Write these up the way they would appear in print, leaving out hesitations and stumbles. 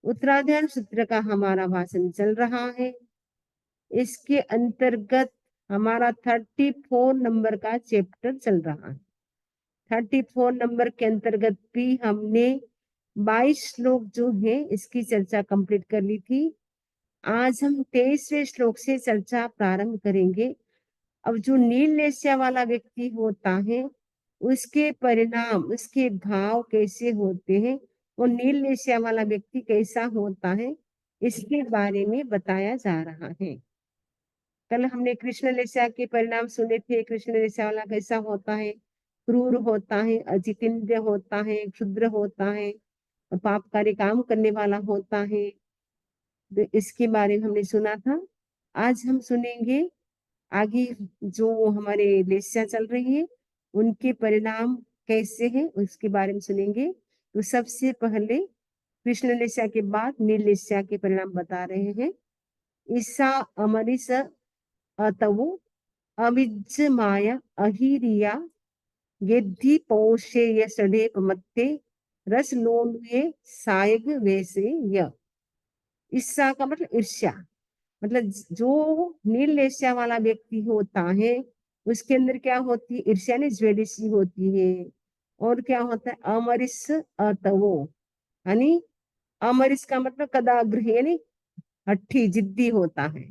उत्तराधार सूत्र का हमारा भाषण चल रहा है। इसके अंतर्गत हमारा 34 नंबर का चैप्टर चल रहा है। 34 नंबर के अंतर्गत भी हमने 22 श्लोक जो है इसकी चर्चा कंप्लीट कर ली थी। आज हम 23वें श्लोक से चर्चा प्रारंभ करेंगे। अब जो नीललेस्या वाला व्यक्ति होता है उसके परिणाम, उसके भाव कैसे होते हैं, वो नीललेस्या वाला व्यक्ति कैसा होता है, इसके बारे में बताया जा रहा है। कल हमने कृष्णलेस्या के परिणाम सुने थे। कृष्णलेस्या वाला कैसा होता है? क्रूर होता है, अजितेंद्र होता है, क्षुद्र होता है, पापकारी काम करने वाला होता है। तो इसके बारे में हमने सुना था। आज हम सुनेंगे आगे जो हमारे लेस्या चल रही है उनके परिणाम कैसे हैं उसके बारे में सुनेंगे। तो सबसे पहले कृष्ण लेस्या के बाद नील लेस्या के परिणाम बता रहे हैं। ईसा अमरिस अतवो अविज माया अहिरिया गेद्धि पौषेय सडेप मत्ते रस लोलुए सायग वैसे य। ईसा का मतलब ईर्ष्या, मतलब जो नीललेस्या वाला व्यक्ति होता है उसके अंदर क्या होती है? ईर्ष्या ने ज्वेलिसी होती है। और क्या होता है? अमरिस अतवो, यानी अमरिस का मतलब कदाग्र, यानी हट्ठी जिद्दी होता है।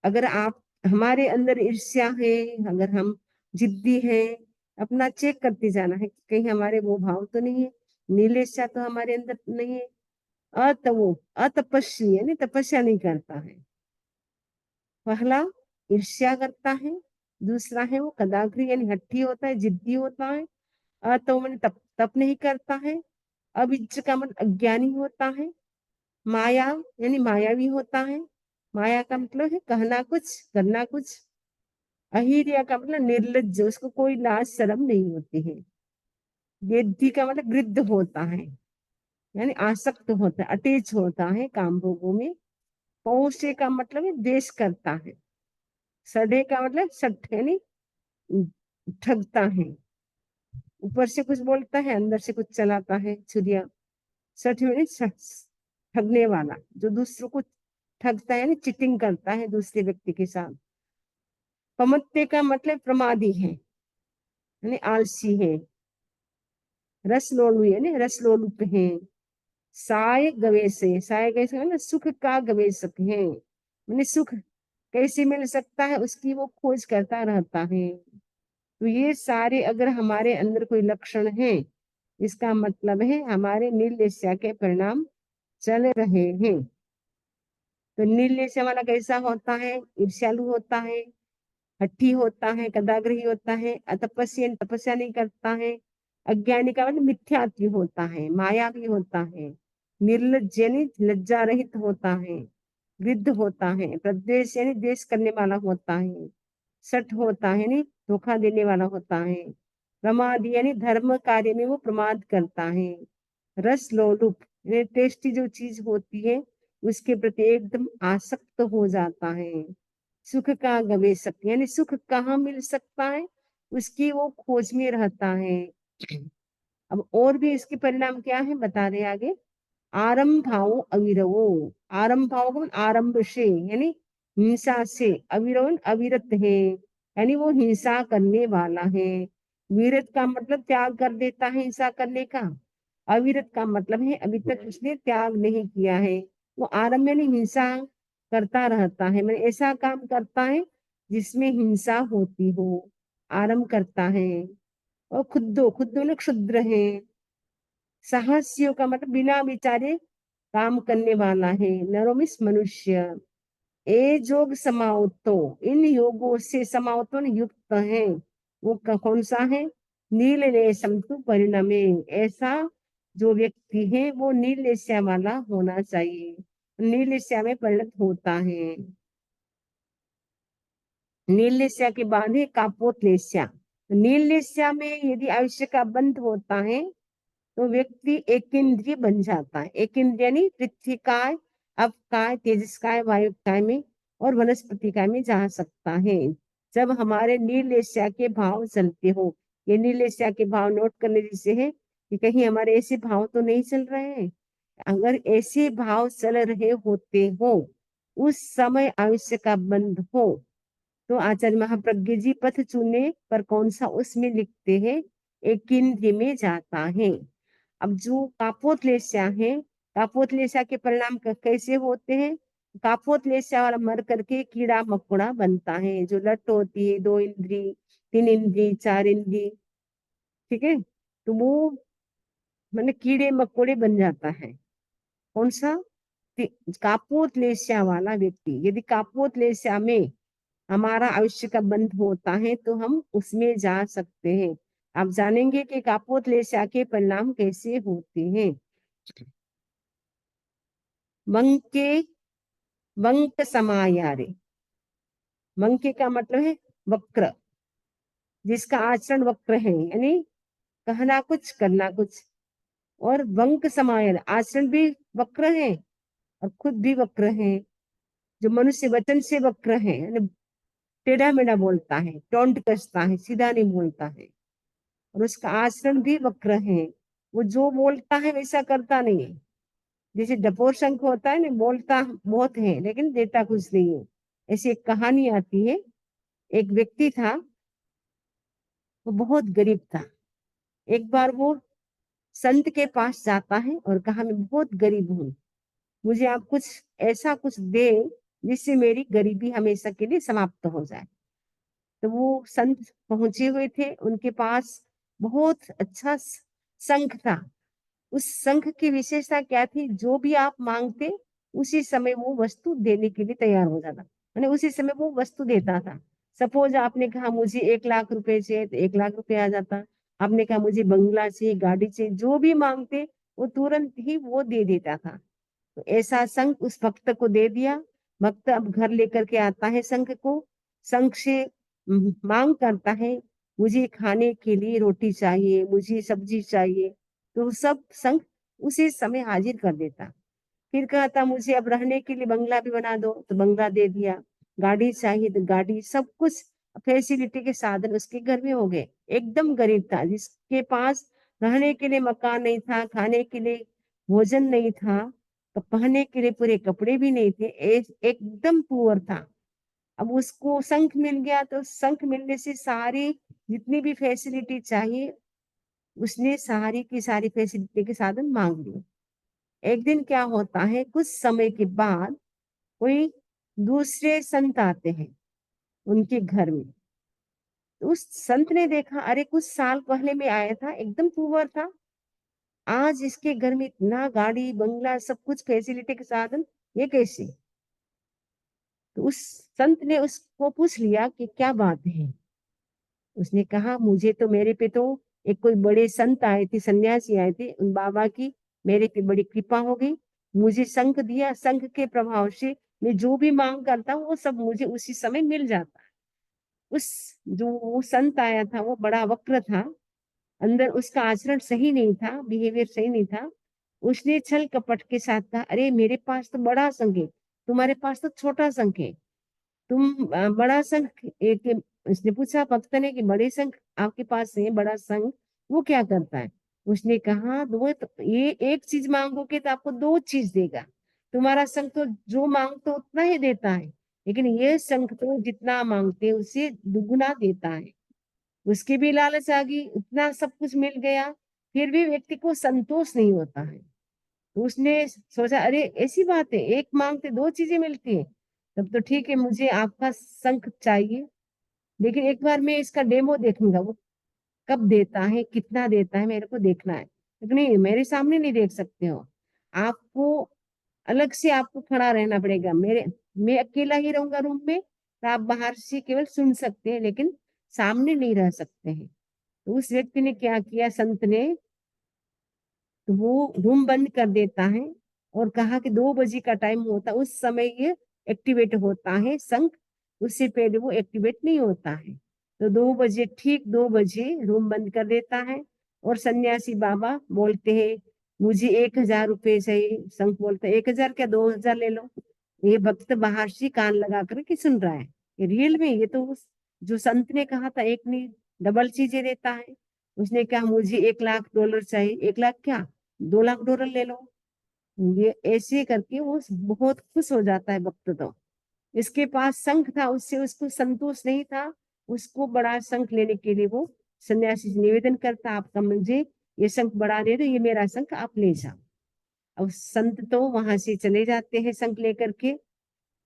अगर आप हमारे अंदर ईर्ष्या है, अगर हम जिद्दी है, अपना चेक करते जाना है कहीं हमारे वो भाव तो नहीं है, नीलेशा तो हमारे अंदर नहीं है। अतवो, अतपस्वी यानी तपस्या नहीं करता है। पहला ईर्ष्या करता है, दूसरा है वो कदाग्री यानी हट्टी होता है, जिद्दी होता है। अतव मैंने तप तप नहीं करता है। अविज्ज का मतलब अज्ञानी होता है। माया यानी मायावी होता है। माया का मतलब है कहना कुछ करना कुछ। अहिर्या का मतलब निर्लज्ज, उसको कोई लाज शर्म नहीं होती है। गेद्धि का मतलब गृद्ध होता है, यानी आसक्त होता है, अटैच होता है काम भोगों में। पौषे का मतलब है द्वेष करता है। सढ़े का मतलब सठ यानी ठगता है, ऊपर से कुछ बोलता है अंदर से कुछ चलाता है छुरिया। सठ यानी ठगने वाला, जो दूसरों को ठगता है यानी चिटिंग करता है दूसरे व्यक्ति के साथ। पमत्ते का मतलब प्रमादी है, यानी आलसी है। रस लोलु यानी रस लोलुप है। साय गवेशे, साय गवेश मतलब सुख का गवेशक है, यानी सुख कैसे मिल सकता है उसकी वो खोज करता रहता है। तो ये सारे अगर हमारे अंदर कोई लक्षण है, इसका मतलब है हमारे नीललेस्या के परिणाम चल रहे हैं। तो नीललेस्या वाला कैसा होता है? ईर्ष्यालु होता है, हठी होता है, कदाग्रही होता है, अतपस्या तपस्या नहीं करता है। अज्ञानी का मतलब मिथ्यात्वी होता है, माया भी होता है। निर्लज्ज यानी लज्जा रहित होता है। वृद्ध होता है। प्रद्वेष यानी द्वेष करने वाला होता है। सठ होता है यानी धोखा देने वाला होता है। प्रमाद यानी धर्म कार्य में वो प्रमाद करता है। रस लोलुप यानी टेस्टी जो चीज होती है उसके प्रति एकदम आसक्त हो जाता है। सुख का गवेषक यानी सुख कहाँ मिल सकता है उसकी वो खोज में रहता है। अब और भी इसके परिणाम क्या है बता रहे आगे। आरंभाओ अविरवो, आरंभाओ का मतलब आरंभ से यानी हिंसा से, अविरवन अविरत है यानी वो हिंसा करने वाला है। विरत का मतलब त्याग कर देता है हिंसा करने का। अविरत का मतलब है अभी तक उसने त्याग नहीं किया है। वो आरंभ यानी हिंसा करता रहता है, मैंने ऐसा काम करता है जिसमें हिंसा होती हो, आरंभ करता है। और खुद्दो, खुद्दो ने क्षुद्र है। साहस्यों का मतलब बिना विचारे काम करने वाला है, नरोमिस मनुष्य। ए जोग समावतो, इन योगों से समावतो युक्त है। वो कौन सा है? नील ने समतु परिणमे, ऐसा जो व्यक्ति है वो नीलेस्या वाला होना चाहिए, नीलेस्या में परिणत होता है। नीलेस्या के बाद है कापोतलेस्या। नीलेस्या में यदि आयुष्य का बंध होता है तो व्यक्ति एक इंद्रिय बन जाता है। एक इंद्रिय यानी पृथ्वी काय, अपकाय, तेजस्काय, वायुकाय में और वनस्पति काय में जा सकता है जब हमारे नीलेस्या के भाव चलते हो। ये नीलेस्या के भाव नोट करने जैसे है कि कहीं हमारे ऐसे भाव तो नहीं चल रहे हैं अगर ऐसे भाव चल रहे होते हो, उस समय आयुष्य का बंध हो, तो आचार्य महाप्रज्ञ जी पथ चुने पर कौन सा उसमें लिखते हैं, एक इंद्रिय में जाता है। अब जो कापोतलेस्या है, कापोतलेस्या के परिणाम कैसे होते हैं? कापोतलेस्या वाला मर करके कीड़ा मकोड़ा बनता है, जो लट होती है, 2 इंद्री, 3 इंद्री, 4 इंद्री, ठीक है, तो वो मैंने कीड़े मकोड़े बन जाता है। कौन सा? कापोतलेस्या वाला व्यक्ति। यदि कापोतलेस्या में हमारा आयुष्य का बंध होता है तो हम उसमें जा सकते हैं। आप जानेंगे कि कापोतलेस्या के परिणाम कैसे होते हैं। मंके वंक समायारे, मंके का मतलब है वक्र, जिसका आचरण वक्र है, यानी कहना कुछ करना कुछ। और वंक समायर, आचरण भी वक्र है और खुद भी वक्र है। जो मनुष्य वचन से वक्र है, यानी टेढ़ा मेढ़ा बोलता है, टोंट कसता है, सीधा नहीं बोलता है, और उसका आचरण भी वक्र है। वो जो बोलता है वैसा करता नहीं है। जैसे डपोर शंख होता है ना, बोलता बहुत है लेकिन देता कुछ नहीं है। ऐसी एक कहानी आती है। एक व्यक्ति था, वो बहुत गरीब था। एक बार वो संत के पास जाता है और कहा, मैं बहुत गरीब हूँ, मुझे आप कुछ ऐसा कुछ दे जिससे मेरी गरीबी हमेशा के लिए समाप्त हो जाए। तो वो संत पहुंचे हुए थे, उनके पास बहुत अच्छा शंख था। उस शंख की विशेषता क्या थी? जो भी आप मांगते उसी समय वो वस्तु देने के लिए तैयार हो जाता, यानी उसी समय वो वस्तु देता था। सपोज आपने कहा मुझे 1 लाख रुपए चाहिए, तो 1 लाख रुपए आ जाता। आपने कहा मुझे बंगला चाहिए, गाड़ी चाहिए, जो भी मांगते वो तुरंत ही वो दे देता था। तो ऐसा शंख उस भक्त को दे दिया। भक्त अब घर लेकर के आता है शंख को, शंख से मांग करता है, मुझे खाने के लिए रोटी चाहिए, मुझे सब्जी चाहिए, तो सब शंख उसी समय हाजिर कर देता। फिर कहता मुझे अब रहने के लिए बंगला भी बना दो, तो बंगला दे दिया। गाड़ी चाहिए तो गाड़ी, सब कुछ फैसिलिटी के साधन उसके घर में हो गए। एकदम गरीब था, जिसके पास रहने के लिए मकान नहीं था, खाने के लिए भोजन नहीं था, तो पहनने के लिए पूरे कपड़े भी नहीं थे, एकदम पुअर था। अब उसको शंख मिल गया, तो शंख मिलने से सारी जितनी भी फैसिलिटी चाहिए, उसने सारी की सारी फैसिलिटी के साधन मांग लिए। एक दिन क्या होता है, कुछ समय के बाद कोई दूसरे संत आते हैं उनके घर में। तो उस संत ने देखा, अरे कुछ साल पहले में आया था, एकदम पुअर था, आज इसके घर में इतना गाड़ी बंगला सब कुछ फैसिलिटी के साधन, ये कैसे? तो उस संत ने उसको पूछ लिया कि क्या बात है। उसने कहा, मुझे तो मेरे पे तो एक कोई बड़े संत आए थे, सन्यासी आए थे, उन बाबा की मेरे पे बड़ी कृपा हो गई, मुझे शंख दिया, शंख के प्रभाव से मैं जो भी मांग करता हूँ वो सब मुझे उसी समय मिल जाता है। उस जो वो संत आया था वो बड़ा वक्र था, अंदर उसका आचरण सही नहीं था, बिहेवियर सही नहीं था। उसने छल कपट के साथ कहा, अरे मेरे पास तो बड़ा शंख है, तुम्हारे पास तो छोटा शंख है, तुम बड़ा शंख एक। उसने पूछा भक्त ने कि बड़े शंख आपके पास है, बड़ा शंख वो क्या करता है? उसने कहा, दो तो ये एक चीज मांगोगे तो आपको 2 चीज देगा। तुम्हारा शंख तो जो मांगते हो उतना ही देता है, लेकिन ये शंख तो जितना मांगते हैं उससे दुगुना देता है। उसकी भी लालच आ गई, उतना सब कुछ मिल गया, फिर भी व्यक्ति को संतोष नहीं होता है। तो उसने सोचा, अरे ऐसी बात है, एक मांगते 2 चीजें मिलती है, तब तो ठीक है, मुझे आपका शंख चाहिए, लेकिन एक बार मैं इसका डेमो देखूंगा, वो कब देता है, कितना देता है, मेरे को देखना है। लेकिन नहीं, मेरे सामने नहीं देख सकते हो, आपको अलग से आपको खड़ा रहना पड़ेगा। मैं अकेला ही रहूंगा रूम में, तो आप बाहर से केवल सुन सकते हैं, लेकिन सामने नहीं रह सकते हैं। तो उस व्यक्ति ने क्या किया, संत ने, तो वो रूम बंद कर देता है और कहा कि 2 बजे का टाइम होता है, उस समय ये एक्टिवेट होता है शंख, उससे पहले वो एक्टिवेट नहीं होता है। तो 2 बजे, ठीक 2 बजे रूम बंद कर देता है और सन्यासी बाबा बोलते हैं, मुझे 1,000 रुपए चाहिए। शंख बोलता है, 1,000 क्या, 2,000 ले लो। ये भक्त बाहर से कान लगा करके सुन रहा है, ये रियल में ये तो जो संत ने कहा था एक नहीं, डबल चीजें देता है। उसने कहा, मुझे $1 लाख चाहिए। 1 लाख क्या, $2 लाख ले लो। ये ऐसे करके वो बहुत खुश हो जाता है भक्त। तो इसके पास शंख था, उससे उसको संतोष नहीं था, उसको बड़ा शंख लेने के लिए वो सन्यासी से निवेदन करता, आपका मुझे ये शंख बड़ा दे दो, ये मेरा शंख आप ले जाओ। अब संत तो वहां से चले जाते हैं शंख लेकर के।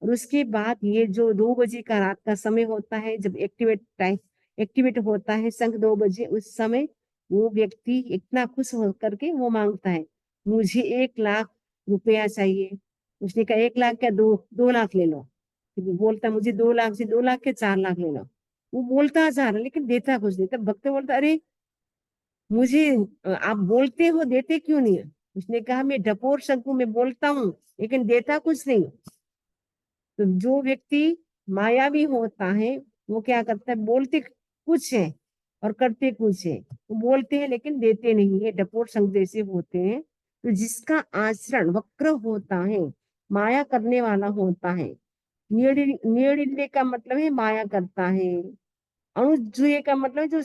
और उसके बाद ये जो 2 बजे का रात का समय होता है, जब एक्टिवेट होता है शंख 2 बजे, उस समय वो व्यक्ति इतना खुश होकर के वो मांगता है, मुझे 1 लाख रुपया चाहिए। उसने कहा 1 लाख क्या, 2 लाख ले लो। फिर वो बोलता मुझे 2 लाख से 2 लाख के 4 लाख ले लो। वो बोलता जा रहा लेकिन देता कुछ नहीं। तब भक्त बोलता, अरे मुझे आप बोलते हो, देते क्यों नहीं? उसने कहा, मैं डपोर शंकु में बोलता हूँ लेकिन देता कुछ नहीं। तो जो व्यक्ति मायावी होता है वो क्या करता है, बोलते कुछ है और करते कुछ है। वो बोलते हैं लेकिन देते नहीं है, डपोर संग जैसे होते हैं। तो जिसका आचरण वक्र होता है, माया करने वाला होता है, निर्णय का मतलब है माया करता है, अनुज्ञेय का मतलब है जो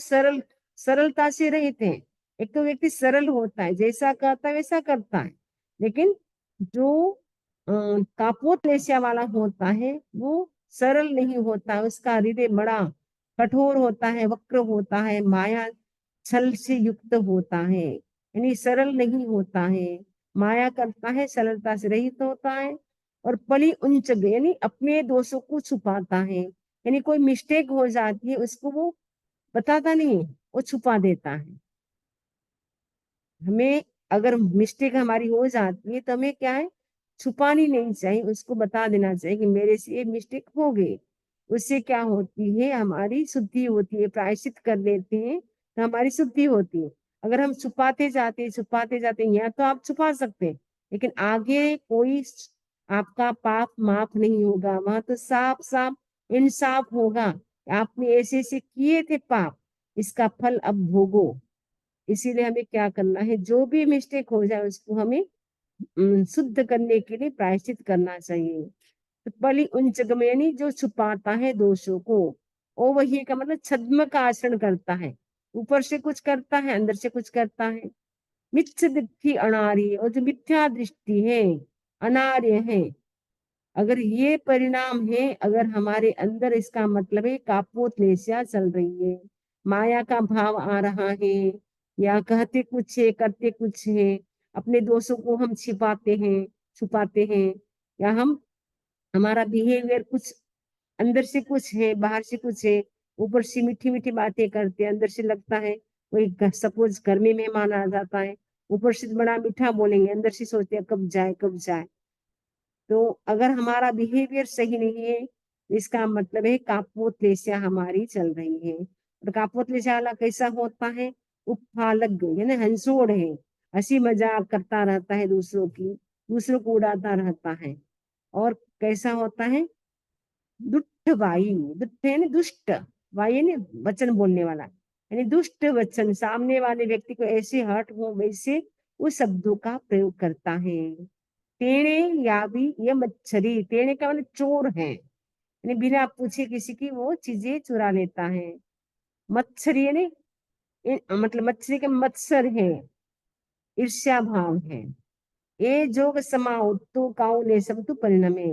सरलता से रहते हैं। एक तो व्यक्ति सरल होता है, जैसा कहता है वैसा करता है। लेकिन जो कापोतलेशा वाला होता है वो सरल नहीं होता, उसका हृदय बड़ा कठोर होता है, वक्र होता है, माया छल से युक्त होता है, यानी सरल नहीं होता है, माया करता है, सरलता से रहित होता है। और पली उंच यानी अपने दोषों को छुपाता है, यानी कोई मिस्टेक हो जाती है उसको वो बताता नहीं है, वो छुपा देता है। हमें अगर मिस्टेक हमारी हो जाती है तो हमें क्या है, छुपानी नहीं चाहिए, उसको बता देना चाहिए कि मेरे से ये मिस्टेक हो गई। उससे क्या होती है, हमारी शुद्धि होती है, प्रायश्चित कर देते हैं तो हमारी शुद्धि होती है। अगर हम छुपाते जाते हैं, या तो आप छुपा सकते हैं लेकिन आगे कोई आपका पाप माफ नहीं होगा, वहां तो साफ साफ इंसाफ होगा, आपने ऐसे ऐसे किए थे पाप, इसका फल अब भोगो। इसीलिए हमें क्या करना है, जो भी मिस्टेक हो जाए उसको हमें शुद्ध करने के लिए प्रायश्चित करना चाहिए। तो बलि उन यानी जो छुपाता है दोषों को, ओ वही का मतलब छद्म का आचरण करता है, ऊपर से कुछ करता है अंदर से कुछ करता है। मिथ्य दृष्टि अनार्य, और जो मिथ्या दृष्टि है, अनार्य है, अगर ये परिणाम है, अगर हमारे अंदर, इसका मतलब है कापोतलेशा चल रही है, माया का भाव आ रहा है, या कहते कुछ है करते कुछ है, अपने दोषों को हम छुपाते हैं, या हमारा बिहेवियर कुछ अंदर से कुछ है बाहर से कुछ है, ऊपर से मीठी मीठी बातें करते हैं, अंदर से लगता है कोई सपोज घर में मेहमान आ जाता है, ऊपर से बड़ा मीठा बोलेंगे, अंदर से सोचते हैं कब जाए कब जाए। तो अगर हमारा बिहेवियर सही नहीं है, इसका मतलब है कापोतलेशा हमारी चल रही है। और कापोतलेशा वाला कैसा होता है, उपफालग यानी हंसोड़ है, हंसी मजाक करता रहता है दूसरों को उड़ाता रहता है। और कैसा होता है, दुष्ट वाई, दुष्ट यानी दुष्ट, वाई यानी वचन बोलने वाला, यानी दुष्ट वचन, सामने वाले व्यक्ति को ऐसे हर्ट हो वैसे उस शब्दों का प्रयोग करता है। टेढ़े या भी ये मच्छरी, टेढ़े का मतलब चोर है, यानी बिना पूछे किसी की वो चीजें चुरा लेता है। मच्छरी यानी मतलब मच्छरी का मत्सर है, ईर्ष्या भाव है। ये जोग समाउत्तु काउले सबतु परिणमे,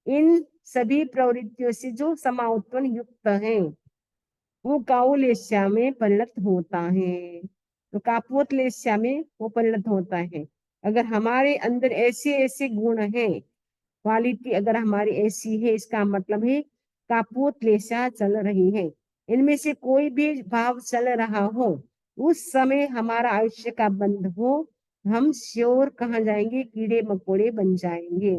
इन सभी प्रवृत्तियों से जो समाउत्वन युक्त है वो काउलेश्या में परिणत होता है। तो कापोतलेश्या में वो परिणत होता है। अगर हमारे अंदर ऐसे ऐसे गुण हैं, क्वालिटी अगर हमारी ऐसी है, इसका मतलब है कापोतलेशा चल रही है। इनमें से कोई भी भाव चल रहा हो, उस समय हमारा आयुष्य का बंध हो, हम श्योर कहाँ जाएंगे, कीड़े मकोड़े बन जाएंगे।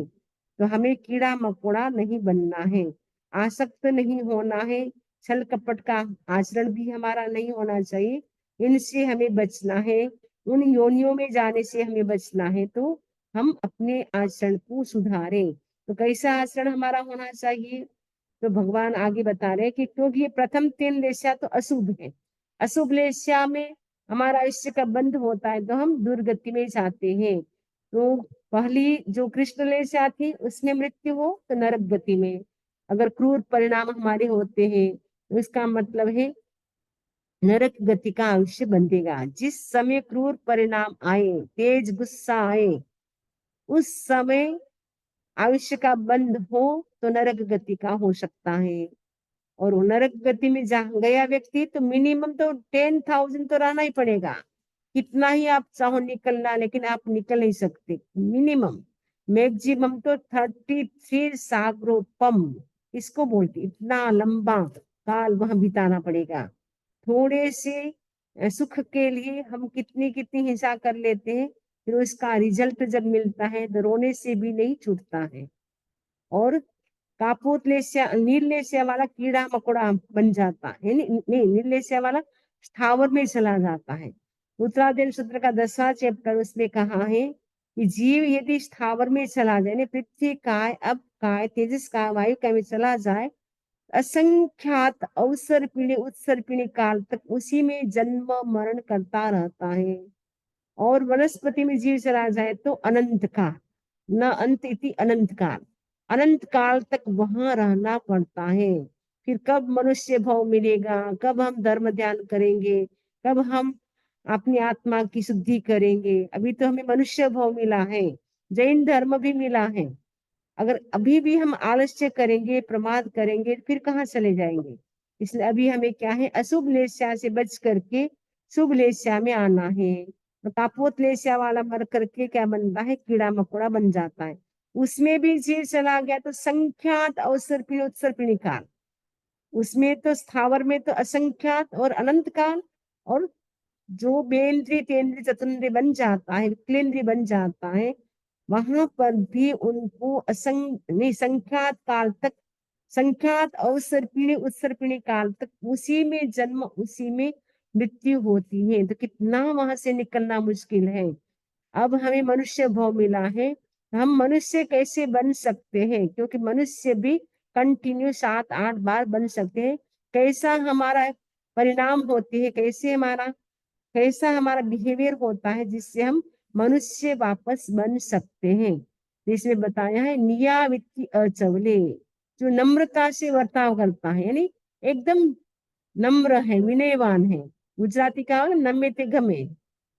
तो हमें कीड़ा मकोड़ा नहीं बनना है, आसक्त नहीं होना है, छल कपट का आचरण भी हमारा नहीं होना चाहिए, इनसे हमें बचना है, उन योनियों में जाने से हमें बचना है। तो हम अपने आचरण को सुधारें। तो कैसा आचरण हमारा होना चाहिए, तो भगवान आगे बता रहे हैं कि क्योंकि ये प्रथम 3 लेशा तो अशुभ है, अशुभ लेशा में हमारा आयुष्य का बंध होता है, तो हम दुर्गति में जाते हैं। तो पहली जो कृष्ण लेशा थी उसमें मृत्यु हो तो नरक गति में, अगर क्रूर परिणाम हमारे होते हैं तो इसका मतलब है नरक गति का आयुष्य बंधेगा। जिस समय क्रूर परिणाम आए, तेज गुस्सा आए, उस समय आयुष्य का बंध हो तो नरक गति का हो सकता है। और वो नरक गति में जहाँ गया व्यक्ति तो मिनिमम तो 10,000 तो रहना ही पड़ेगा। कितना ही आप चाहो निकलना, लेकिन आप निकल नहीं सकते। मिनिमम मैक्सिमम तो 33 सागरोपम इसको बोलते, इतना लंबा काल वहां बिताना पड़ेगा। थोड़े से सुख के लिए हम कितनी कितनी हिंसा कर लेते हैं, फिर उसका रिजल्ट जब मिलता है तो रोने से भी नहीं छूटता है। और कापोतलेस्या नीललेस्या वाला कीड़ा मकोड़ा बन जाता है, नहीं नीललेस्या वाला स्थावर में चला जाता है। उत्तराधीन सूत्र का 10वां चैप्टर उसमें कहा है कि जीव यदि स्थावर में चला जाए, पृथ्वी काय अब काय तेजस काय वायु काय में चला जाए, असंख्यात अवसर पीढ़ी उत्सर पीढ़ी काल तक उसी में जन्म मरण करता रहता है। और वनस्पति में जीव चला जाए तो अनंत काल, न अंत इति अनंत काल, अनंत काल तक वहां रहना पड़ता है। फिर कब मनुष्य भाव मिलेगा, कब हम धर्म ध्यान करेंगे, कब हम अपनी आत्मा की शुद्धि करेंगे। अभी तो हमें मनुष्य भाव मिला है, जैन धर्म भी मिला है। अगर अभी भी हम आलस्य करेंगे, प्रमाद करेंगे, फिर कहाँ चले जाएंगे। इसलिए अभी हमें क्या है, अशुभ लेस्या से बच करके शुभ लेस्या में आना है। तो कापोत लेस्या वाला मर करके क्या बनता है, कीड़ा मकोड़ा बन जाता है। उसमें भी जीव चला गया तो संख्यात अवसर पीढ़ी उत्सर पीढ़ी काल, उसमें तो स्थावर में तो असंख्यात और अनंत काल। और जो बेंद्री तेंद्री चतुन्द्री बन जाता है, विकलेंद्री बन जाता है, वहां पर भी उनको नहीं संख्यात काल तक, संख्यात अवसर पीढ़ी उत्सर पीढ़ी काल तक उसी में जन्म उसी में मृत्यु होती है। तो कितना वहां से निकलना मुश्किल है। अब हमें मनुष्य भाव मिला है, हम मनुष्य कैसे बन सकते हैं, क्योंकि मनुष्य भी कंटिन्यू 7-8 बार बन सकते हैं। कैसा हमारा परिणाम होती है, कैसा हमारा बिहेवियर होता है जिससे हम मनुष्य वापस बन सकते हैं। इसमें बताया है नियाविति अचवले, जो नम्रता से वर्ताव करता है, यानी एकदम नम्र है, विनयवान है। गुजराती का नमे ते गमे,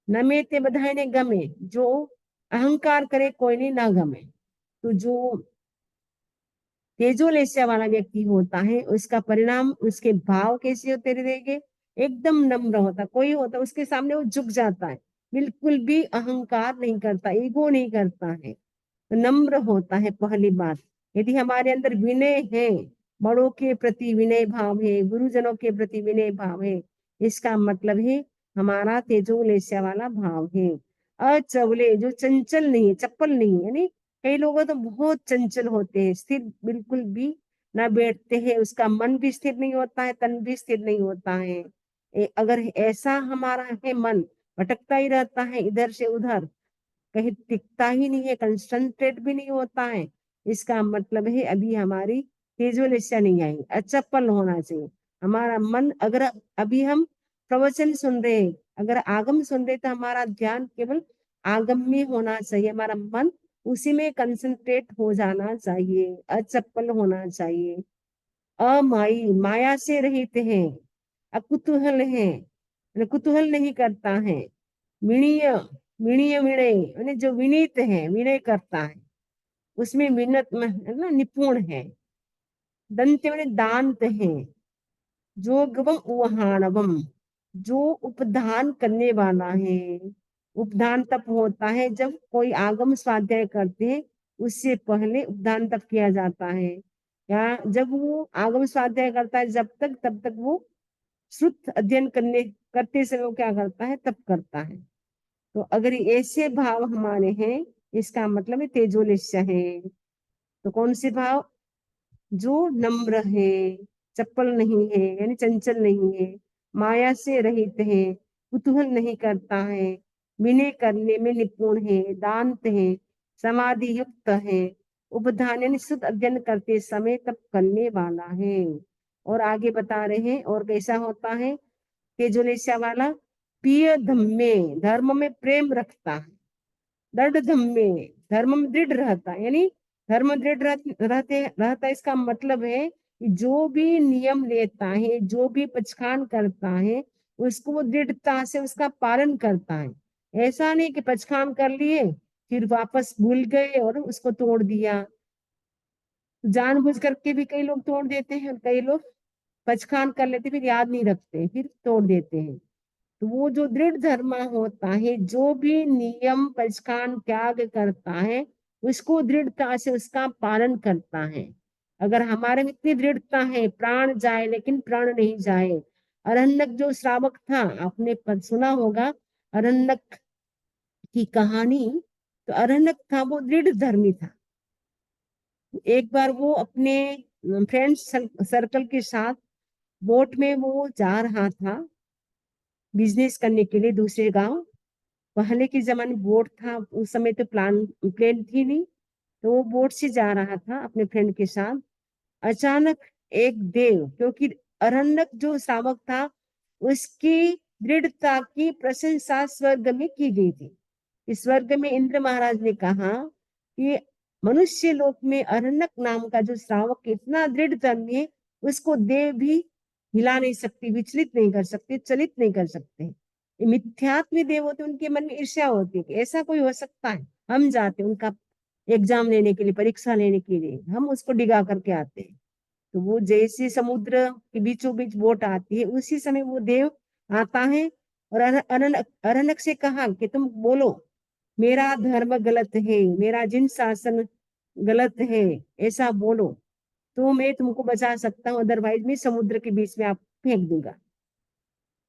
नमे ते बधाई ने गमे, जो अहंकार करे कोई नहीं ना गमे। तो जो तेजोलेस्या वाला व्यक्ति होता है, उसका परिणाम उसके भाव कैसे होते रहेंगे, एकदम नम्र होता, कोई होता उसके सामने वो झुक जाता है, बिल्कुल भी अहंकार नहीं करता, ईगो नहीं करता है, तो नम्र होता है। पहली बात, यदि हमारे अंदर विनय है, बड़ों के प्रति विनय भाव है, गुरुजनों के प्रति विनय भाव है, इसका मतलब है हमारा तेजोलेस्या वाला भाव है। अचवले, जो चंचल नहीं है, चप्पल नहीं है, यानी कई लोग तो बहुत चंचल होते हैं, स्थिर बिल्कुल भी ना बैठते हैं, उसका मन भी स्थिर नहीं होता है, तन भी स्थिर नहीं होता है। अगर ऐसा हमारा है, मन भटकता ही रहता है इधर से उधर, कहीं टिकता ही नहीं है, कंसंट्रेट भी नहीं होता है, इसका मतलब है अभी हमारी तेजोलेस्या नहीं आई। अचप्पल होना चाहिए हमारा मन। अगर अभी हम प्रवचन सुन रहे हैं, अगर आगम सुन रहे तो हमारा ध्यान केवल आगम में होना चाहिए, हमारा मन उसी में कंसंट्रेट हो जाना चाहिए, अचप्पल होना चाहिए। अमाई, माया से रहित है। अकुतूहल है, कुतूहल नहीं करता है। विनीय, विनीय विनय, यानी जो विनीत है, विनय करता है, उसमें विनत ना निपुण है। दंत यानी दांत है। जोगवम उहानवम, जो उपधान करने वाला है। उपधान तब होता है जब कोई आगम स्वाध्याय करते हैं, उससे पहले उपधान तब किया जाता है। या जब वो आगम स्वाध्याय करता है जब तक, तब तक वो श्रुत अध्ययन करते समय वो क्या करता है, तब करता है। तो अगर ऐसे भाव हमारे हैं, इसका मतलब है तेजोलेस्या है। तो कौन से भाव, जो नम्र है, चप्पल नहीं है यानी चंचल नहीं है, माया से रहित है, कुतूहल नहीं करता है, विनय करने में निपुण है, दांत है, समाधि युक्त है, उपधान यानी शुद्ध अध्ययन करते समय तब करने वाला है। और आगे बता रहे हैं और कैसा होता है तेजोलेस्या वाला, प्रिय धम्मे, धर्म में प्रेम रखता है। दृढ़ धम्मे, धर्म में दृढ़ रहता है, यानी धर्म दृढ़ रहता है, इसका मतलब है कि जो भी नियम लेता है, जो भी पचखान करता है, उसको वो दृढ़ता से उसका पालन करता है। ऐसा नहीं कि पचखान कर लिए फिर वापस भूल गए और उसको तोड़ दिया। जानबूझ करके भी कई लोग तोड़ देते हैं और कई लोग पचकान कर लेते, फिर याद नहीं रखते, फिर तोड़ देते हैं। तो वो जो दृढ़ धर्म होता है, जो भी नियम पचकान त्याग करता है, उसको दृढ़ता से उसका पालन करता है। अगर हमारे में इतनी दृढ़ता है, प्राण जाए लेकिन प्रण नहीं जाए। अरण्यक जो श्रावक था, आपने सुना होगा अरण्यक की कहानी। तो अरण्यक था, वो दृढ़ धर्मी था। एक बार वो अपने फ्रेंड्स सर्कल के साथ बोट में वो जा रहा था बिजनेस करने के लिए दूसरे गांव। पहले के जमाने बोट था, उस समय तो प्लेन थी नहीं। तो वो बोट से जा रहा था अपने फ्रेंड के साथ। अचानक एक देव, क्योंकि अरण्यक जो श्रावक था, उसकी दृढ़ता की प्रशंसा स्वर्ग में की गई थी। इस स्वर्ग में इंद्र महाराज ने कहा कि मनुष्य लोक में अरण्यक नाम का जो श्रावक इतना दृढ़ धर्मी है, उसको देव भी हिला नहीं सकती, विचलित नहीं कर सकते, चलित नहीं कर सकते। मिथ्यात्व देव होते, उनके मन में ईर्ष्या होती है कि ऐसा कोई हो सकता है। हम जाते उनका एग्जाम लेने के लिए, परीक्षा लेने के लिए, हम उसको डिगा करके आते हैं। तो वो जैसे समुद्र के बीचों बीच बोट आती है, उसी समय वो देव आता है और अरण्यक से कहा कि तुम बोलो, मेरा धर्म गलत है, मेरा जिन शासन गलत है, ऐसा बोलो तो मैं तुमको बचा सकता हूँ, अदरवाइज मैं समुद्र के बीच में आप फेंक दूंगा।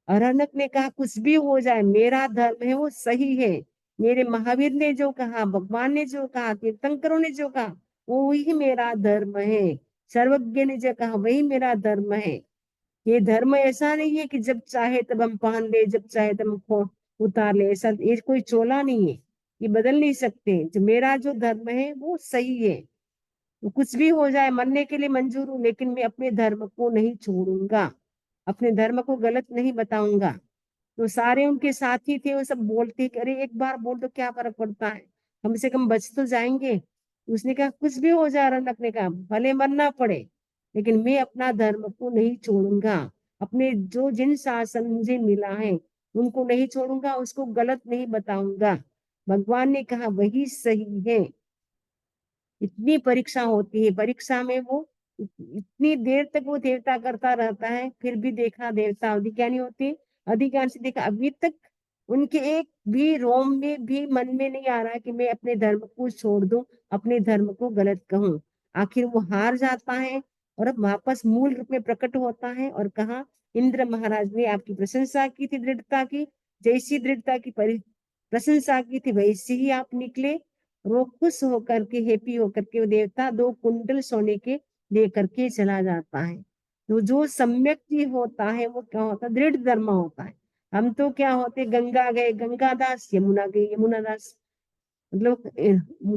अरण्यक ने कहा कुछ भी हो जाए, मेरा धर्म है वो सही है। मेरे महावीर ने जो कहा, भगवान ने जो कहा, तीर्थंकरों ने जो कहा, वो ही मेरा धर्म है। सर्वज्ञ ने जो कहा वही मेरा धर्म है। ये धर्म ऐसा नहीं है कि जब चाहे तब हम पहन ले, जब चाहे तब हम उतार ले, ऐसा ये कोई चोला नहीं है। ये बदल नहीं सकते। जो मेरा जो धर्म है वो सही है। तो कुछ भी हो जाए, मरने के लिए मंजूर हूँ, लेकिन मैं अपने धर्म को नहीं छोड़ूंगा, अपने धर्म को गलत नहीं बताऊंगा। तो सारे उनके साथी थे, वो सब बोलते कि अरे एक बार बोल दो, क्या फर्क पड़ता है, कम से कम बच तो जाएंगे। उसने कहा कुछ भी हो जाए, रनक ने कहा भले मरना पड़े, लेकिन मैं अपना धर्म को नहीं छोड़ूंगा। अपने जो जिन शासन मुझे मिला है उनको नहीं छोड़ूंगा, उसको गलत नहीं बताऊंगा। भगवान ने कहा वही सही है। इतनी परीक्षा होती है, परीक्षा में वो इतनी देर तक वो देवता करता रहता है, फिर भी देखा देवता अवधि क्या नहीं होती, अधिकांश देखा अभी तक उनके एक भी रोम में भी मन में नहीं आ रहा कि मैं अपने धर्म को छोड़ दूं, अपने धर्म को गलत कहूं। आखिर वो हार जाता है और अब वापस मूल रूप में प्रकट होता है और कहा इंद्र महाराज ने आपकी प्रशंसा की थी दृढ़ता की, जैसी दृढ़ता की प्रशंसा की थी वैसे ही आप निकले। वो खुश होकर के, हैप्पी होकर के वो देवता 2 कुंडल सोने के लेकर के चला जाता है। तो जो सम्यक जी होता है वो क्या होता है, दृढ़ धर्म होता है। हम तो क्या होते, गंगा गए गंगा दास, यमुना गए यमुना दास। मतलब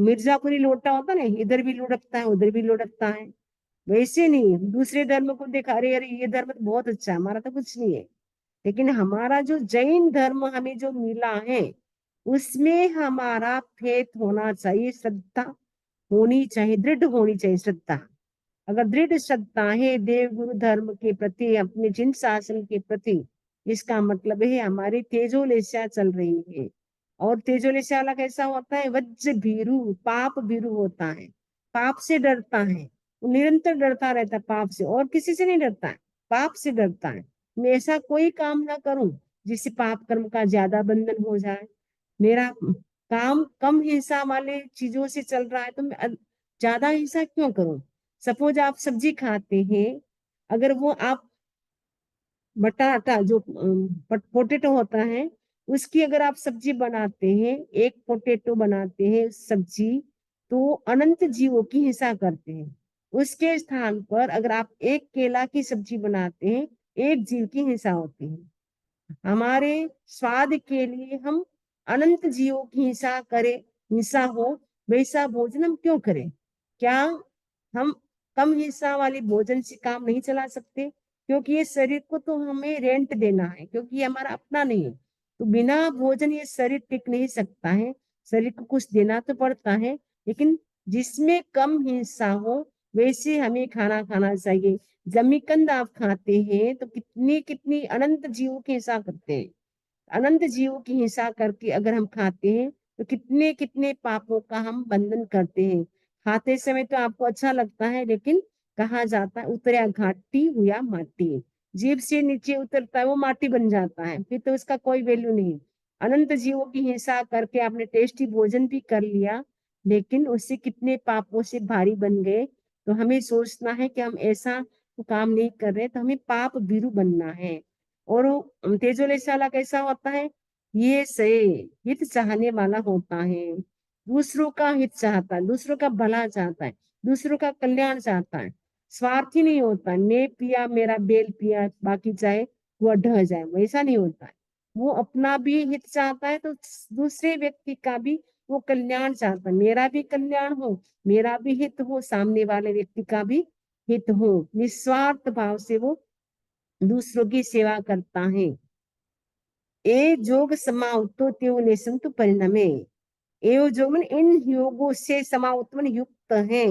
मिर्जापुरी लोटा होता ना, इधर भी लुढ़कता है उधर भी लुढ़कता है। वैसे नहीं, दूसरे धर्म को देखा, अरे अरे ये धर्म तो बहुत अच्छा है, हमारा तो कुछ नहीं है। लेकिन हमारा जो जैन धर्म हमें जो मिला है, उसमें हमारा फेथ होना चाहिए, श्रद्धा होनी चाहिए, दृढ़ होनी चाहिए श्रद्धा। अगर दृढ़ श्रद्धा है देव गुरु धर्म के प्रति, अपने जिन शासन के प्रति, इसका मतलब है हमारी तेजोलेशा चल रही है। और तेजोलेशा वाला कैसा होता है, वज्र भीरु, पाप भीरु होता है, पाप से डरता है, वो निरंतर डरता रहता है पाप से, और किसी से नहीं डरता है, पाप से डरता है। मैं ऐसा कोई काम ना करूं जिससे पाप कर्म का ज्यादा बंधन हो जाए। मेरा काम कम हिंसा वाले चीजों से चल रहा है, तो मैं ज्यादा हिंसा क्यों करूं। सपोज आप सब्जी खाते हैं, अगर वो आप बटाटा जो पोटेटो होता है, उसकी अगर आप सब्जी बनाते हैं, एक पोटेटो बनाते हैं सब्जी, तो अनंत जीवों की हिंसा करते हैं। उसके स्थान पर अगर आप एक केला की सब्जी बनाते हैं, एक जीव की हिंसा होती है। हमारे स्वाद के लिए हम अनंत जीवों की हिंसा करें, हिंसा हो, वैसा भोजन हम क्यों करें। क्या हम कम हिस्सा वाले भोजन से काम नहीं चला सकते, क्योंकि ये शरीर को तो हमें रेंट देना है, क्योंकि ये हमारा अपना नहीं है। तो बिना भोजन ये शरीर टिक नहीं सकता है, शरीर को कुछ देना तो पड़ता है। लेकिन जिसमें कम हिस्सा हो वैसे हमें खाना खाना चाहिए। जमीकंद आप खाते हैं तो कितनी कितनी अनंत जीवों की हिंसा करते हैं। अनंत जीवों की हिंसा करके अगर हम खाते हैं तो कितने कितने पापों का हम बंधन करते हैं। खाते समय तो आपको अच्छा लगता है, लेकिन कहा जाता है उतरिया घाटी हुआ माटी, जीभ से नीचे उतरता है वो माटी बन जाता है, फिर तो उसका कोई वैल्यू नहीं। अनंत जीवों की हिंसा करके आपने टेस्टी भोजन भी कर लिया, लेकिन उससे कितने पापों से भारी बन गए। तो हमें सोचना है कि हम ऐसा काम नहीं कर रहे, तो हमें पाप भीरु बनना है। और तेजोलेस वाला कैसा होता है, ये से हित चाहने वाला होता है, दूसरों का हित चाहता है, दूसरों का भला चाहता है, दूसरों का कल्याण चाहता है, स्वार्थी नहीं होता। मैं पिया मेरा बेल पिया बाकी चाहे वह ढह जाए, वैसा नहीं होता है। वो अपना भी हित चाहता है, तो दूसरे व्यक्ति का भी वो कल्याण चाहता है, मेरा भी कल्याण हो, मेरा भी हित हो, सामने वाले व्यक्ति का भी हित हो। निस्वार्थ भाव से वो दूसरों की सेवा करता है। ए जोग समाउतो त्यो नेसंतु परिणमे, एवं जो मन इन योगों से समाउत्मन युक्त है,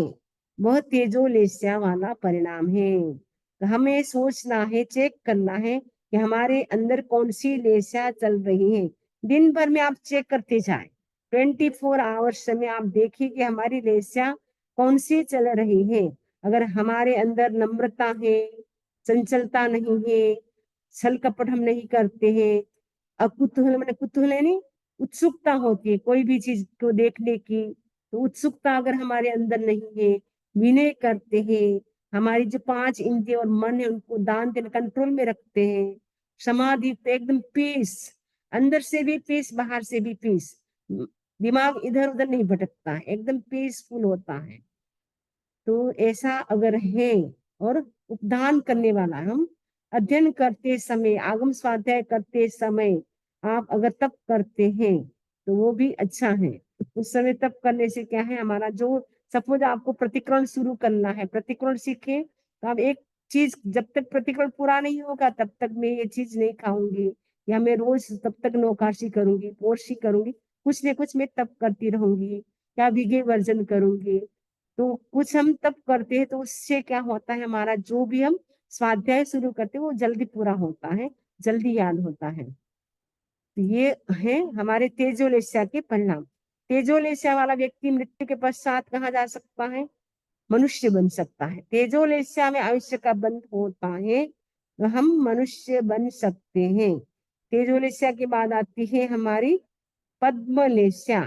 वह तेजोलेस्या वाला परिणाम है। तो हमें सोचना है, चेक करना है कि हमारे अंदर कौन सी लेस्या चल रही है। दिन भर में आप चेक करते जाए, 24 आवर्स में आप देखिए कि हमारी लेस्या कौन सी चल रही है। अगर हमारे अंदर नम्रता है, चंचलता नहीं है, छल कपट हम नहीं करते हैं, कुतूहल मैंने कुतूहल है नहीं, उत्सुकता होती है कोई भी चीज को देखने की, तो उत्सुकता अगर हमारे अंदर नहीं है, विनय करते हैं, हमारी जो 5 इंद्रिय और मन है उनको दान देने कंट्रोल में रखते हैं, समाधि तो एकदम पीस, अंदर से भी पीस बाहर से भी पीस, दिमाग इधर उधर नहीं भटकता है, एकदम पीसफुल होता है। तो ऐसा अगर है, और उपदान करने वाला, हम अध्ययन करते समय, आगम स्वाध्याय करते समय आप अगर तप करते हैं तो वो भी अच्छा है। उस समय तप करने से क्या है, हमारा जो, सपोज आपको प्रतिक्रमण शुरू करना है, प्रतिक्रमण सीखे तो आप एक चीज, जब तक प्रतिक्रमण पूरा नहीं होगा तब तक मैं ये चीज नहीं खाऊंगी, या मैं रोज तब तक नौकाशी करूंगी, पोर्शी करूंगी, कुछ न कुछ मैं तप करती रहूंगी, या विघे वर्जन करूंगी। तो कुछ हम तब करते हैं तो उससे क्या होता है, हमारा जो भी हम स्वाध्याय शुरू करते हैं वो जल्दी पूरा होता है, जल्दी याद होता है। तो ये है हमारे तेजोलेस्या के परिणाम। तेजोलेस्या वाला व्यक्ति मृत्यु के पश्चात कहाँ जा सकता है, मनुष्य बन सकता है। तेजोलेस्या में आयुष्य का बंध होता है, तो हम मनुष्य बन सकते हैं। तेजोलेस्या के बाद आती है हमारी पद्मलेस्या।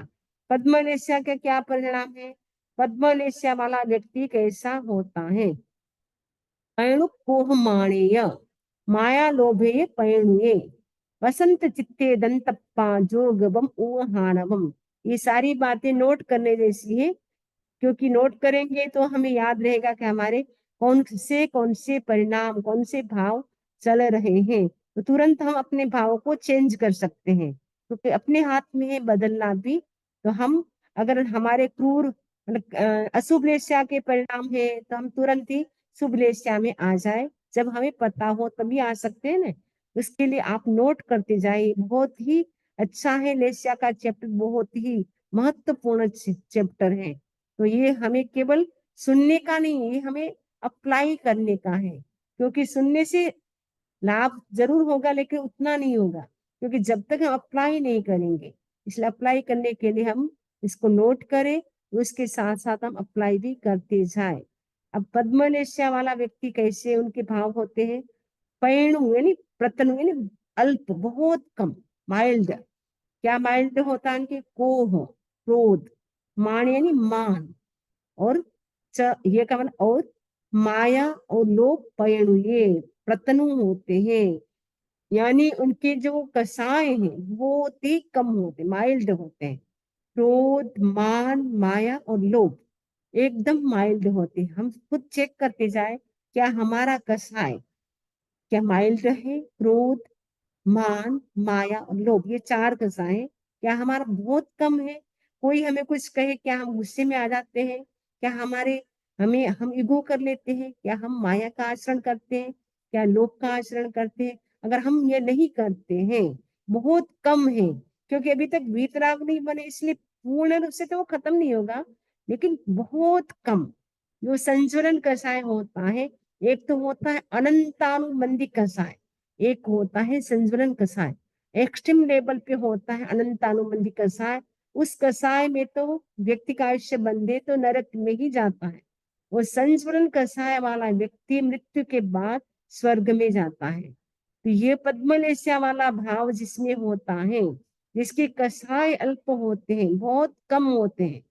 पद्मलेस्या का क्या परिणाम है, पद्मलेस्या वाला व्यक्ति कैसा होता है, पैणु कोह माणेय माया लोभे पैणुये वसंत चित्ते दंतप्पा जोगवम ऊहानवम। ये सारी बातें नोट करने जैसी है, क्योंकि नोट करेंगे तो हमें याद रहेगा कि हमारे कौन से परिणाम, कौन से भाव चल रहे हैं, तो तुरंत हम अपने भाव को चेंज कर सकते हैं, क्योंकि अपने हाथ में है बदलना भी। तो हम, अगर हमारे क्रूर मतलब अशुभ लेस्या के परिणाम है, तो हम तुरंत ही शुभ लेस्या में आ जाए, जब हमें पता हो तभी आ सकते हैं ना। उसके लिए आप नोट करते जाइए, बहुत ही अच्छा है, लेस्या का चैप्टर बहुत ही महत्वपूर्ण चैप्टर है। तो ये हमें केवल सुनने का नहीं, ये हमें अप्लाई करने का है, क्योंकि सुनने से लाभ जरूर होगा लेकिन उतना नहीं होगा, क्योंकि जब तक हम अप्लाई नहीं करेंगे। इसलिए अप्लाई करने के लिए हम इसको नोट करें, उसके साथ साथ हम अप्लाई भी करते जाए। अब पद्मलेस्या वाला व्यक्ति कैसे उनके भाव होते हैं, पैणु यानी प्रतनु यानी अल्प, बहुत कम, माइल्ड। क्या माइल्ड होता है उनके, कोह क्रोध, मान यानी मान, और ये का मतलब, और माया और लोभ पयणु ये प्रतनु होते हैं, यानी उनके जो कसाय हैं वो बहुत कम होते, माइल्ड होते हैं। क्रोध, मान, माया और लोभ एकदम माइल्ड होते हैं। हम खुद चेक करते जाए, क्या हमारा कसाय क्या माइल्ड है, क्रोध, मान, माया और लोभ, ये 4 कसाय क्या हमारा बहुत कम है। कोई हमें कुछ कहे, क्या हम गुस्से में आ जाते हैं, क्या हम ईगो कर लेते हैं, क्या हम माया का आचरण करते हैं, क्या लोभ का आचरण करते हैं। अगर हम ये नहीं करते हैं, बहुत कम है, क्योंकि अभी तक वीतराग नहीं बने, इसलिए पूर्ण रूप से तो वो खत्म नहीं होगा, लेकिन बहुत कम। जो संचरण कषाय होता है, एक तो होता है अनंतानुबंधी कषाय, एक होता है संज्वलन कषाय। एक्सट्रीम लेवल पे होता है अनंतानुबंधी कषाय, उस कसाय में तो व्यक्ति का आयुष्य बंधे तो नरक में ही जाता है। वो संस्मरण कसाय वाला व्यक्ति मृत्यु के बाद स्वर्ग में जाता है। तो ये पद्मलेस्या वाला भाव जिसमें होता है, जिसके कसाय अल्प होते हैं, बहुत कम होते हैं,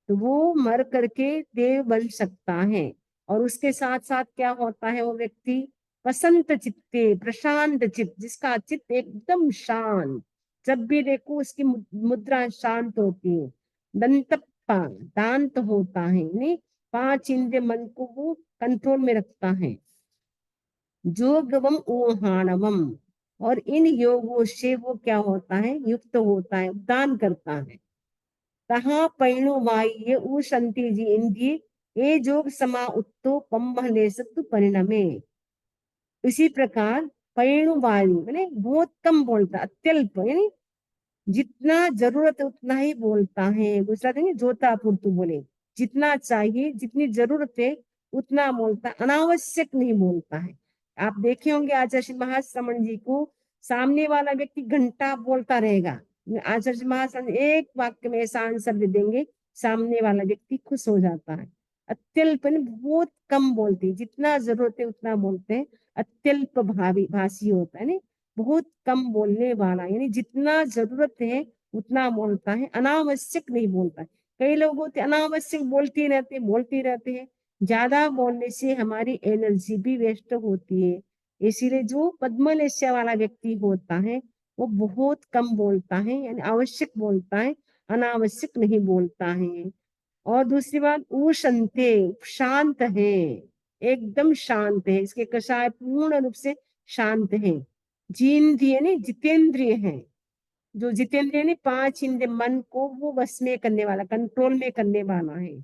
तो वो मर करके देव बन सकता है। और उसके साथ साथ क्या होता है, वो व्यक्ति बसंत चित्ते, प्रशांत चित्त, जिसका चित्त एकदम शांत, जब भी देखो उसकी मुद्रा शांत होती है। दंतप्पा, दांत होता है, यानी 5 इंद्रिय मन को वो कंट्रोल में रखता है। जोगवम ऊहाणवम, और इन योगों से वो क्या होता है, युक्त होता है, दान करता है। तहा पैणु वाह्य ऊशंति जी इंद्रिय, ये जोग समा उत्तो पम्महले सत्तु परिणमे। इसी प्रकार पैणु वायु यानी बहुत कम बोलता, अत्यल्प, यानी जितना जरूरत है उतना ही बोलता है। गुजरात में जोता पुरतु बोले, जितना चाहिए, जितनी जरूरत है उतना बोलता, अनावश्यक नहीं बोलता है। आप देखे होंगे आचार्य महाश्रमण जी को, सामने वाला व्यक्ति घंटा बोलता रहेगा, आचार्य महाश्रमण एक वाक्य में ऐसा आंसर दे देंगे, सामने वाला व्यक्ति खुश हो जाता है। अत्यल्प बहुत कम बोलते हैं, जितना जरूरत है उतना बोलते हैं। अत्यल्प भाषी होता है ना, बहुत कम बोलने वाला, यानी जितना जरूरत है उतना बोलता है, अनावश्यक नहीं बोलता है। कई लोग होते अनावश्यक बोलते रहते हैं। ज्यादा बोलने से हमारी एनर्जी भी वेस्ट होती है। इसीलिए जो पद्मलेस्या वाला व्यक्ति होता है वो बहुत कम बोलता है, यानी आवश्यक बोलता है, अनावश्यक नहीं बोलता है। और दूसरी बात, उशंते, शांत है, एकदम शांत है, इसके कषाय पूर्ण रूप से शांत है। जीन्द्रिय ने जितेंद्रिय है, जो जितेंद्रिय ने 5 इंद्रिय मन को वो वश में करने वाला, कंट्रोल में करने वाला है।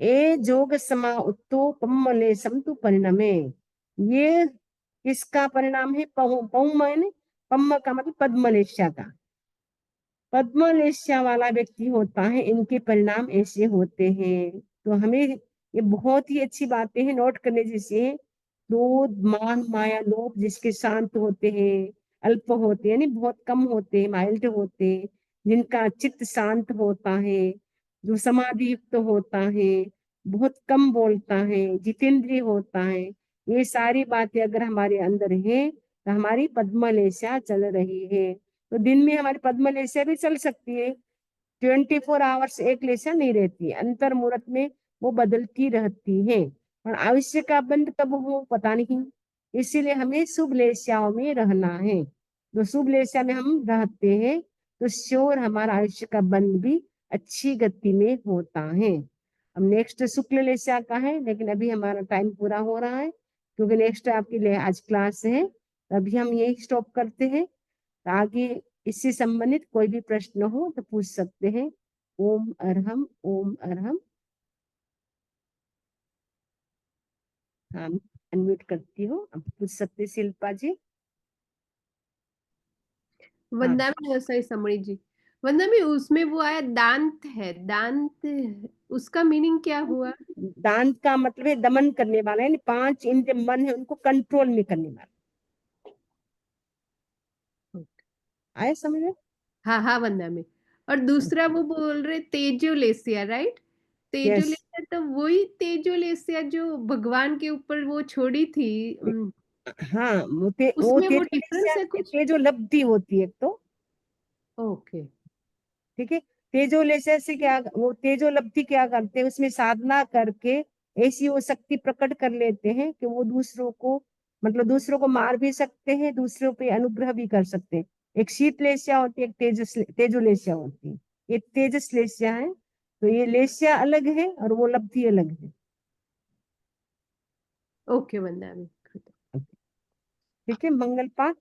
ए जोग समा उत्तो पम्मले समतु परिणमे, ये किसका परिणाम है, पौम है, पम्म का मतलब पद्मलेस्या का। पद्मलेस्या वाला व्यक्ति होता है, इनके परिणाम ऐसे होते हैं। तो हमें ये बहुत ही अच्छी बातें हैं, नोट करने जैसी है। क्रोध, मान, माया, लोभ जिसके शांत होते हैं, अल्प होते हैं, यानी बहुत कम होते हैं, माइल्ड होते हैं, जिनका चित्त शांत होता है, जो समाधि युक्त होता है, बहुत कम बोलता है, जितेंद्रिय होता है, ये सारी बातें अगर हमारे अंदर है तो हमारी पद्मलेस्या चल रही है। तो दिन में हमारी पद्मलेस्या भी चल सकती है, 24 आवर्स एक लेस्या नहीं रहती है, अंतर मुहूर्त में वो बदलती रहती है। और आयुष्य का बंध कब हो पता नहीं, इसीलिए हमें शुभ लेस्याओं में रहना है। जो शुभ लेस्या में हम रहते हैं तो श्योर हमारा आयुष्य का बंध भी अच्छी गति में होता है। अब नेक्स्ट शुक्ल लेस्या का है, लेकिन अभी हमारा टाइम पूरा हो रहा है, क्योंकि नेक्स्ट आपके लिए आज क्लास है। अभी हम यही स्टॉप करते हैं। आगे इससे संबंधित कोई भी प्रश्न हो तो पूछ सकते हैं। ओम अरहम, ओम अरहम। हाँ, अनम्यूट करती हूँ, अब पूछ सकते शिल्पा जी। हाँ, वंदना में सही समड़ी जी। वंदना में उसमें वो आया दांत है, दांत, उसका मीनिंग क्या हुआ? दांत का मतलब है दमन करने वाला, यानी 5 इंद्रिय मन है उनको कंट्रोल में करने वाला। आए समझ में? हाँ हाँ, वंदना में। और दूसरा वो बोल रहे तेजोलेसिया, राइट? यस, तेजोलेसिया तो वही तेजोलेसिया जो भगवान के ऊपर वो छोड़ी थी। हाँ, वो उसमें वो डिफरेंस है कुछ? तेजो लब्धि होती है तो, ओके। ठीक है। तेजोलेस्य से क्या, वो तेजोलब्धि क्या करते हैं, उसमें साधना करके ऐसी वो शक्ति प्रकट कर लेते हैं कि वो दूसरों को, मतलब दूसरों को मार भी सकते हैं, दूसरों पे अनुग्रह भी कर सकते हैं। एक शीतलेस्या होती है, एक तेजोलेस्या होती है। ये तेजसलेस्या है, तो ये लेस्या अलग है और वो लब्धि अलग है। ओके वंदना में। ठीक है, मंगल पाठ।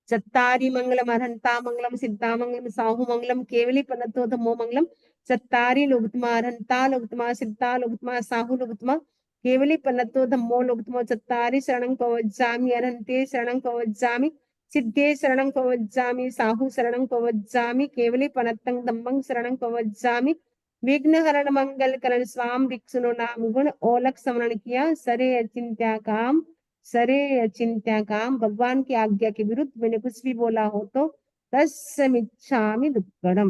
चत्तारि मंगलम अर्हन्ता मंगलम सिद्धा मंगलम साहु मंगलम केवली पनतो धम्मो मंगलम। चत्तारि लोकतमा अर्हन्ता लोकतमा सिद्धा लोकतमा साहु लोकतमा केवली पनतो धम्मो लोकतमो। चत्तारि शरणं पवज्जामि अर्हन्ते शरणं पवज्जामि सिद्धे शरणं पवज्जामि साहु शरणं पवज्जामि केवली पनतं धम्मं शरणं पवज्जामि। विघ्न हरण मंगल करण स्वाम भिक्षुनो नाम गुण ओलक समरण किया सरे अचिंत्या काम, सरे अचिंत्य काम। भगवान की आज्ञा के विरुद्ध मैंने कुछ भी बोला हो तो तस्समिच्छामि दुक्कडम।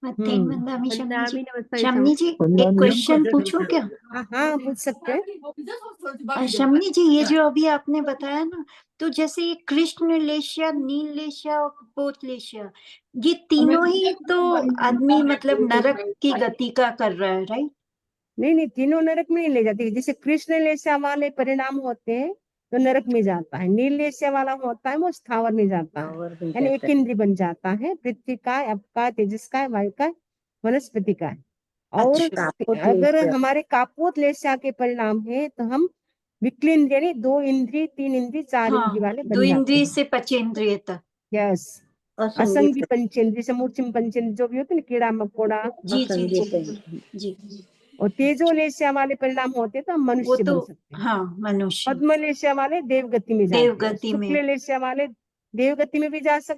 वंदामि शमनी जी। वंदामि नमस्ते शमनी जी, एक क्वेश्चन पूछूं क्या? हाँ पूछ सकते हैं। शमनी जी, ये जो अभी आपने बताया ना, तो जैसे ये कृष्ण लेशिया, नील लेशिया और बोध लेशिया, ये तीनों ही तो आदमी मतलब नरक की गति का कर रहा है, राइट? नहीं, तीनों नरक में नहीं ले जाती। जैसे कृष्ण लेशिया वाले परिणाम होते हैं तो नरक में जाता है, नील लेशिया वाला होता है वो स्थावर में जाता है, यानी एक इंद्रिय बन जाता है, पृथ्वी का, अप का, तेजस का, वायु का, वनस्पति का। और अच्छा, अगर हमारे कापोत लेशिया के परिणाम है तो हम विकलेंद्रिय, यानी 2 इंद्रिय, 3 इंद्रिय, 4 इंद्रिय वाले हाँ, बन 2 जाते इंद्रिय हैं। से पंचेंद्रिय तक। यस, असंगी पंचेंद्रिय, समूर्चिम पंचेंद्रिय जो भी होते हैं ना, कीड़ा मकोड़ा। जी जी जी जी। और तेजो लेशिया वाले परिणाम होते हैं तो हम वो मनुष्य तो बन सकते हैं। हाँ, मनुष्य पद्म लेशिया वाले देवगति में जाते हैं, देवगति में। शुक्ल लेशिया वाले देवगति में भी जा सकते